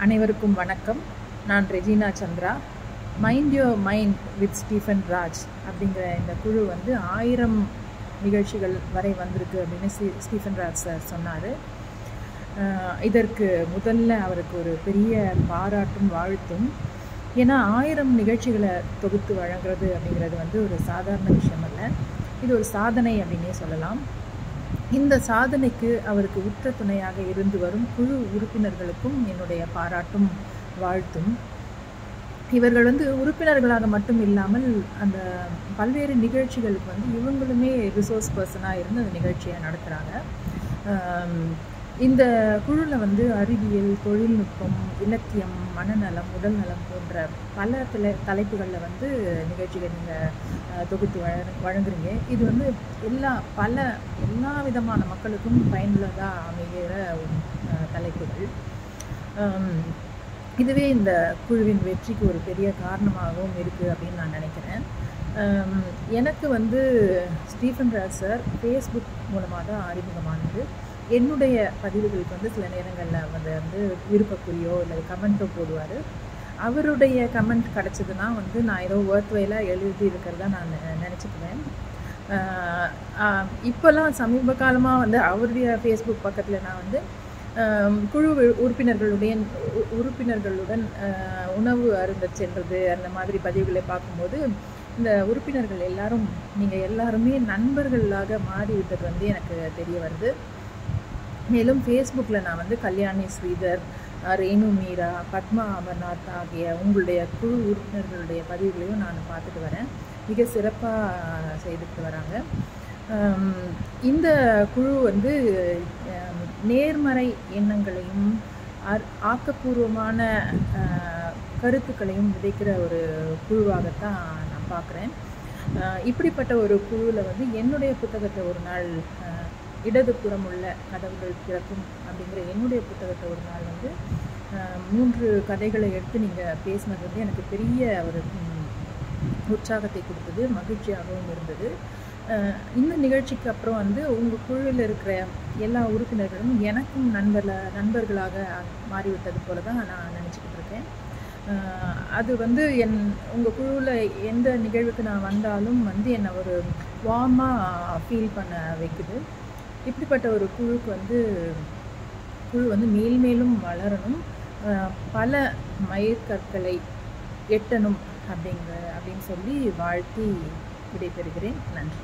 அனைவருக்கும் வணக்கம். நான் Regina Chandra. Mind your mind with Stephen Raj அப்படிங்கிற இந்த குழு 1000 நிகழ்ச்சிகள் வரை வந்திருக்கு அப்படின்னு ஸ்டீஃபன் ராஜ் சார் சொன்னார். இதற்கு முதல்ல அவருக்கு ஒரு பெரிய பாராட்டும் வாழ்த்தும். ஏன்னா 1000 நிகழ்ச்சிகளை தொகுத்து வழங்குறது அப்படிங்கிறது ஒரு சாதாரண விஷயம் அல்ல. இது ஒரு சாதனை அப்படின்னே சொல்லலாம். இந்த சாதனைக்கு அவருக்கு உற்ற துணையாக இருந்து வரும் குழு உறுப்பினர்களுக்கும் என்னுடைய பாராட்டும் வாழ்த்தும். இவர்கள் உறுப்பினர்களாக மட்டும் இல்லாமல் அந்த பல்வேறு நிகழ்ச்சிகளுக்கு இவங்களுமே ரிசோர்ஸ் பர்சனாக இருந்து அந்த நிகழ்ச்சியை நடத்துகிறாங்க. இந்த குழுவில் அறிவியல், தொழில்நுட்பம், இலக்கியம், மனநலம், உடல் நலம் போன்ற பல தலைப்புகளில் நிகழ்ச்சிகள் நீங்கள் தொகுத்து வழங்குறீங்க. இது எல்லா விதமான மக்களுக்கும் பயனுள்ளதாக அமைகிற தலைப்புகள். இதுவே இந்த குழுவின் வெற்றிக்கு ஒரு பெரிய காரணமாகவும் இருக்குது அப்படின்னு நான் நினைக்கிறேன். எனக்கு ஸ்டீஃபன் ராஜ் சார் ஃபேஸ்புக் மூலமாக தான் அறிமுகமானது. என்னுடைய பதிவுகளுக்கு சில நேரங்களில் விருப்பக்குறியோ இல்லை கமெண்ட்டோ போடுவார். அவருடைய கமெண்ட் கிடச்சதுன்னா நான் ஏதோ ஒர்த்வைலாக எழுதி இருக்கிறதா நான் நினச்சிக்குவேன். இப்போல்லாம் சமீப காலமாக அவருடைய ஃபேஸ்புக் பக்கத்தில் நான் குழு உறுப்பினர்களுடன் உணவு அருந்த சென்றது அந்த மாதிரி பதிவுகளை பார்க்கும்போது இந்த உறுப்பினர்கள் எல்லாரும் நீங்கள் எல்லாருமே நண்பர்களாக மாறிவிட்டது எனக்கு தெரிய வருது. மேலும் ஃபேஸ்புக்கில் நான் கல்யாணி ஸ்ரீதர், ரேணு மீரா, பத்மா அமர்நாத் ஆகிய உங்களுடைய குழு உறுப்பினர்களுடைய பதிவுகளையும் நான் பார்த்துட்டு வரேன். மிக சிறப்பாக செய்துட்டு வராங்க. இந்த குழு நேர்மறை எண்ணங்களையும் ஆக்கப்பூர்வமான கருத்துக்களையும் விதைக்கிற ஒரு குழுவாகத்தான் நான் பார்க்குறேன். இப்படிப்பட்ட ஒரு குழுவில் என்னுடைய புத்தகத்தை ஒரு நாள் இடதுபுறம் உள்ள கதவுகள் திறக்கும் அப்படிங்கிற என்னுடைய புத்தகத்தை ஒரு நாள் 3 கதைகளை எடுத்து நீங்கள் பேசினது எனக்கு பெரிய ஒரு உற்சாகத்தை கொடுத்தது, மகிழ்ச்சியாகவும் இருந்தது. இந்த நிகழ்ச்சிக்கு அப்புறம் உங்கள் குழுவில் இருக்கிற எல்லா உறுப்பினர்களும் எனக்கும் நண்பர்களாக மாறிவிட்டது போல தான் நான் நினச்சிக்கிட்டு இருக்கேன். அது உங்கள் குழுவில் எந்த நிகழ்வுக்கு நான் வந்தாலும் என்னை ஒரு வார்மாக ஃபீல் பண்ண வைக்குது. இப்படிப்பட்ட ஒரு குழுக்கு குழு மேல்மேலும் வளரணும், பல மைற்கற்களை எட்டணும் அப்படின்னு சொல்லி வாழ்த்தி விடைபெறுகிறேன். நன்றி.